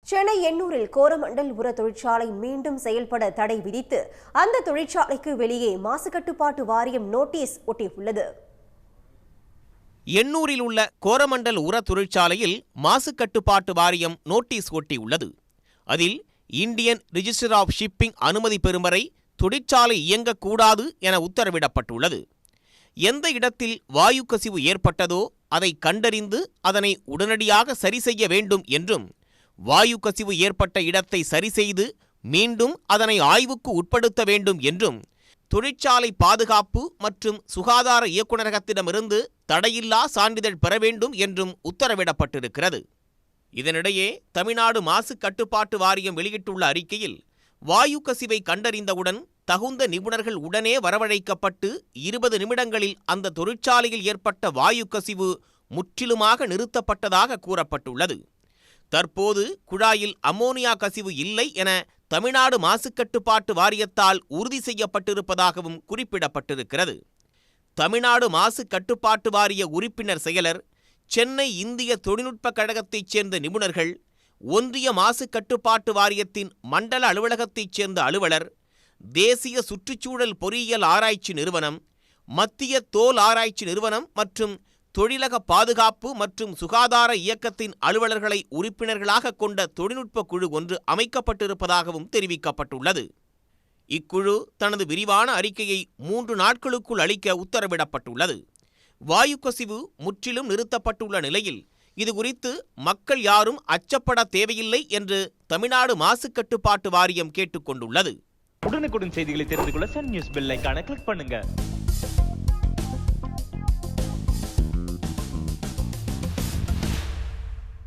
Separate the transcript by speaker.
Speaker 1: சென்னை எண்ணூரில் கோரமண்டல் உர தொழிற்சாலை மீண்டும் செயல்பட தடை விதித்து அந்த தொழிற்சாலைக்கு வெளியே மாசு கட்டுப்பாட்டு வாரியம் நோட்டீஸ் ஒட்டியுள்ளது.
Speaker 2: எண்ணூரில் உள்ள கோரமண்டல் உர தொழிற்சாலையில் மாசு கட்டுப்பாட்டு வாரியம் நோட்டீஸ் ஒட்டியுள்ளது. அதில் இந்தியன் ரிஜிஸ்டர் ஆஃப் ஷிப்பிங் அனுமதி பெறும் வரை தொழிற்சாலை இயங்கக்கூடாது என உத்தரவிடப்பட்டுள்ளது. எந்த இடத்தில் வாயு கசிவு ஏற்பட்டதோ அதை கண்டறிந்து அதனை உடனடியாக சரி செய்ய வேண்டும் என்றும், வாயு கசிவு ஏற்பட்ட இடத்தை சரிசெய்து மீண்டும் அதனை ஆய்வுக்கு உட்படுத்த வேண்டும் என்றும் தொழிற்சாலை பாதுகாப்பு மற்றும் சுகாதார இயக்குநரகத்திடமிருந்து தடையில்லா சான்றிதழ் பெற வேண்டும் என்றும் உத்தரவிடப்பட்டிருக்கிறது. இதனிடையே தமிழ்நாடு மாசு கட்டுப்பாட்டு வாரியம் வெளியிட்டுள்ள அறிக்கையில், வாயு கசிவை கண்டறிந்தவுடன் தகுந்த நிபுணர்கள் உடனே வரவழைக்கப்பட்டு 20 நிமிடங்களில் அந்த தொழிற்சாலையில் ஏற்பட்ட வாயு கசிவு முற்றிலுமாக நிறுத்தப்பட்டதாக கூறப்பட்டுள்ளது. தற்போது குழாயில் அமோனியா கசிவு இல்லை என தமிழ்நாடு மாசு கட்டுப்பாட்டு வாரியத்தால் உறுதி செய்யப்பட்டிருப்பதாகவும் குறிப்பிடப்பட்டிருக்கிறது. தமிழ்நாடு மாசு கட்டுப்பாட்டு வாரிய உறுப்பினர் செயலர், சென்னை இந்திய தொழில்நுட்ப கழகத்தைச் சேர்ந்த நிபுணர்கள், ஒன்றிய மாசு கட்டுப்பாட்டு வாரியத்தின் மண்டல அலுவலகத்தைச் சேர்ந்த அலுவலர், தேசிய சுற்றுச்சூழல் பொறியியல் ஆராய்ச்சி நிறுவனம், மத்திய தோல் ஆராய்ச்சி நிறுவனம் மற்றும் தொழிலக பாதுகாப்பு மற்றும் சுகாதார இயக்கத்தின் அலுவலர்களை உறுப்பினர்களாக கொண்ட தொழில்நுட்ப குழு ஒன்று அமைக்கப்பட்டிருப்பதாகவும் தெரிவிக்கப்பட்டுள்ளது. இக்குழு தனது விரிவான அறிக்கையை 3 நாட்களுக்குள் அளிக்க உத்தரவிடப்பட்டுள்ளது. வாயு கசிவு முற்றிலும் நிறுத்தப்பட்டுள்ள நிலையில் இதுகுறித்து மக்கள் யாரும் அச்சப்பட தேவையில்லை என்று தமிழ்நாடு மாசு கட்டுப்பாட்டு வாரியம் கேட்டுக்கொண்டுள்ளது.
Speaker 3: உடனுக்குடன் செய்திகளை தெரிந்து கொள்ள சன் நியூஸ் பெல் ஐகானை கிளிக் பண்ணுங்க.